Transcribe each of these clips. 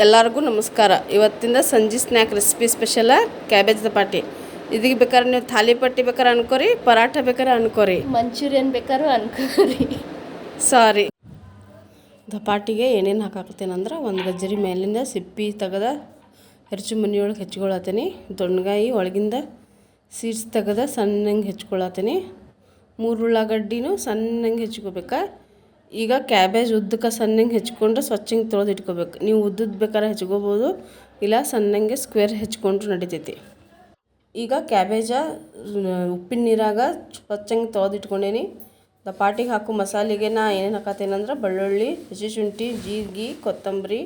ಎಲ್ಲರಿಗೂ ನಮಸ್ಕಾರ. ಇವತ್ತಿಂದ ಸಂಜೆ ಸ್ನ್ಯಾಕ್ ರೆಸಿಪಿ ಸ್ಪೆಷಲ ಕ್ಯಾಬೇಜ್ ದಪಾಟಿ. ಇದಕ್ಕೆ ಬೇಕಾದ್ರೆ ನೀವು ಥಾಲಿಪಟ್ಟಿ ಬೇಕಾದ್ರೆ ಅನ್ಕೋರಿ, ಪರಾಠ ಬೇಕಾದ್ರೆ ಅನ್ಕೋರಿ, ಮಂಚೂರಿಯನ್ ಬೇಕಾದ್ರೂ ಅನ್ಕೋರಿ. ಸಾರಿ. ದಪಾಟಿಗೆ ಏನೇನು ಹಾಕಾಕತ್ತೇನಂದ್ರೆ, ಒಂದು ಗಜ್ಜರಿ ಮೇಲಿಂದ ಸಿಪ್ಪಿ ತೆಗೆದ ಹೆರ್ಚು ಮನೆಯೊಳಗೆ ಹೆಚ್ಕೊಳತ್ತೀನಿ. ದೊಣ್ಣಗಾಯಿ ಒಳಗಿಂದ ಸೀಡ್ಸ್ ತೆಗೆದ ಸಣ್ಣಂಗೆ ಹೆಚ್ಕೊಳತ್ತೀನಿ. 3 ಉಳ್ಳಾಗಡ್ಡಿನೂ ಸಣ್ಣಂಗೆ ಹೆಚ್ಕೋಬೇಕಾ. ಈಗ ಕ್ಯಾಬೇಜ್ ಉದ್ದಕ್ಕೆ ಸಣ್ಣಂಗೆ ಹೆಚ್ಕೊಂಡು ಸ್ವಚ್ಛಂಗೆ ತೊಳೆದು ಇಟ್ಕೋಬೇಕು. ನೀವು ಉದ್ದದ್ದು ಬೇಕಾದ್ರೆ ಹೆಚ್ಕೋಬೋದು, ಇಲ್ಲ ಸಣ್ಣಂಗೆ ಸ್ಕ್ವೇರ್ ಹೆಚ್ಕೊಂಡ್ರು ನಡಿತೈತಿ. ಈಗ ಕ್ಯಾಬೇಜ ಉಪ್ಪಿನ ನೀರಾಗ ಸ್ವಚ್ಛಂಗೆ ತೊಳೆದು ಇಟ್ಕೊಂಡೇನಿ. ದಪಾಟಿಗೆ ಹಾಕೋ ಮಸಾಲೆಗೆ ನಾ ಏನೇನು ಹಾಕತ್ತೇನಂದ್ರೆ, ಬೆಳ್ಳುಳ್ಳಿ, ಹಸಿಶುಂಠಿ, ಜೀರಿಗೆ, ಕೊತ್ತಂಬರಿ,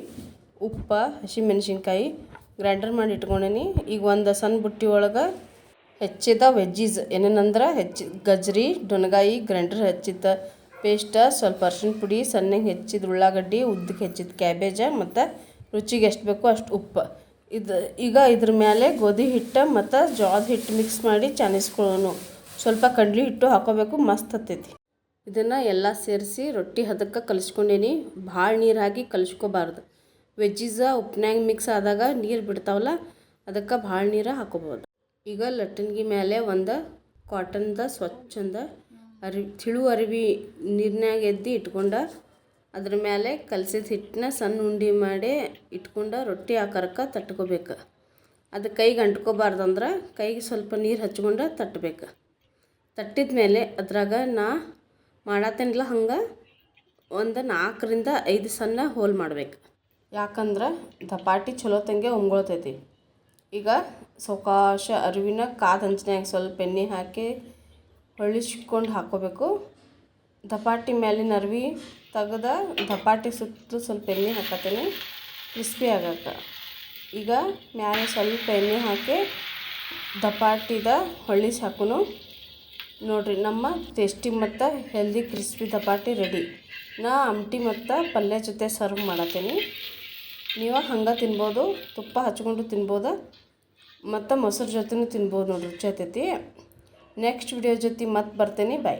ಉಪ್ಪು, ಹಸಿಮೆಣ್ಸಿನ್ಕಾಯಿ ಗ್ರೈಂಡರ್ ಮಾಡಿ ಇಟ್ಕೊಂಡೇನಿ. ಈಗ ಒಂದು ಸಣ್ಣ ಬುಟ್ಟಿ ಒಳಗೆ ಹೆಚ್ಚಿದ ವೆಜ್ಜೀಸ್ ಏನೇನಂದ್ರೆ ಗಜ್ಜರಿ, ದೊಣ್ಣಗಾಯಿ, ಗ್ರೈಂಡರ್ ಹೆಚ್ಚಿದ ಪೇಸ್ಟ, ಸ್ವಲ್ಪ ಅರ್ಶಿಣ ಪುಡಿ, ಸಣ್ಣಗೆ ಹೆಚ್ಚಿದ ಉಳ್ಳಾಗಡ್ಡಿ, ಉದ್ದಕ್ಕೆ ಹೆಚ್ಚಿದ ಕ್ಯಾಬೇಜ ಮತ್ತು ರುಚಿಗೆ ಎಷ್ಟು ಬೇಕೋ ಅಷ್ಟು ಉಪ್ಪು. ಈಗ ಇದ್ರ ಮೇಲೆ ಗೋಧಿ ಹಿಟ್ಟು ಮತ್ತು ಜೋಳದ ಹಿಟ್ಟು ಮಿಕ್ಸ್ ಮಾಡಿ ಚಾನಿಸ್ಕೊಳ್ಳೋನು. ಸ್ವಲ್ಪ ಕಡ್ಲೆ ಹಿಟ್ಟು ಹಾಕೋಬೇಕು, ಮಸ್ತ್ ಹತ್ತೈತಿ. ಇದನ್ನು ಎಲ್ಲ ಸೇರಿಸಿ ರೊಟ್ಟಿ ಹದಕ್ಕೆ ಕಲಿಸ್ಕೊಂಡೇನಿ. ಭಾಳ ನೀರು ಹಾಕಿ ಕಲಿಸ್ಕೋಬಾರ್ದು. ವೆಜ್ಜೀಸ ಉಪ್ಪಿನಾಗ ಮಿಕ್ಸ್ ಆದಾಗ ನೀರು ಬಿಡ್ತಾವಲ್ಲ, ಅದಕ್ಕೆ ಭಾಳ ನೀರು ಹಾಕೋಬೋದು. ಈಗ ಲಟ್ಟಣಿಗೆ ಮೇಲೆ ಒಂದು ಕಾಟನ್ದ ಸ್ವಚ್ಛಂದ ತಿಳು ಅರಿವಿ ನೀರಿನಾಗ ಎದ್ದು ಇಟ್ಕೊಂಡು ಅದ್ರ ಮೇಲೆ ಕಲಸಿದ ಹಿಟ್ಟನ್ನ ಸಣ್ಣ ಉಂಡೆ ಮಾಡಿ ಇಟ್ಕೊಂಡು ರೊಟ್ಟಿ ಆಕಾರಕ್ಕೆ ತಟ್ಕೋಬೇಕು. ಅದು ಕೈಗೆ ಅಂಟ್ಕೋಬಾರ್ದಂದ್ರೆ ಕೈಗೆ ಸ್ವಲ್ಪ ನೀರು ಹಚ್ಕೊಂಡು ತಟ್ಟಬೇಕು. ತಟ್ಟಿದ ಮೇಲೆ ಅದ್ರಾಗ ನಾ ಮಾಡತ್ತೇನಿಲ್ಲ ಹಂಗೆ ಒಂದು 4ರಿಂದ 5 ಸಣ್ಣ ಹೋಲ್ ಮಾಡಬೇಕು. ಯಾಕಂದ್ರೆ ದಪಾಟಿ ಚಲೋ ತಂಗೆ ಉಮ್ಗೊಳ್ತೈತಿ. ಈಗ ಸಾವಕಾಶ ಅರಿವಿನ ಕಾದ ಹಂಚಿನಾಗ ಸ್ವಲ್ಪ ಎಣ್ಣೆ ಹಾಕಿ ಹೊಳಿಸ್ಕೊಂಡು ಹಾಕ್ಕೋಬೇಕು. ದಪಾಟಿ ಮೇಲಿನ ಅರಿವಿ ತೆಗೆದ ದಪಾಟಿ ಸುತ್ತು ಸ್ವಲ್ಪ ಎಣ್ಣೆ ಹಾಕತ್ತೀನಿ ಕ್ರಿಸ್ಪಿ ಆಗಕ್ಕೆ. ಈಗ ಮ್ಯಾಲೆ ಸ್ವಲ್ಪ ಎಣ್ಣೆ ಹಾಕಿ ದಪಾಟಿದ ಹೊಳಿಸಿ ಹಾಕೋನು. ನೋಡಿರಿ, ನಮ್ಮ ಟೇಸ್ಟಿ ಮತ್ತು ಹೆಲ್ದಿ ಕ್ರಿಸ್ಪಿ ದಪಾಟಿ ರೆಡಿ. ನಾ ಆಮ್ಟಿ ಮತ್ತು ಪಲ್ಯ ಜೊತೆ ಸರ್ವ್ ಮಾಡತ್ತೀನಿ. ನೀವು ಹಂಗೆ ತಿನ್ಬೋದು, ತುಪ್ಪ ಹಚ್ಕೊಂಡು ತಿನ್ಬೋದು, ಮತ್ತು ಮೊಸರು ಜೊತೆನೂ ತಿನ್ಬೋದು. ನೋಡಿರಿ, ರುಚಿ ಆಗ್ತೈತಿ. ನೆಕ್ಸ್ಟ್ ವಿಡಿಯೋ ಜೊತೆ ಮತ್ತೆ ಬರ್ತೇನೆ. ಬಾಯ್.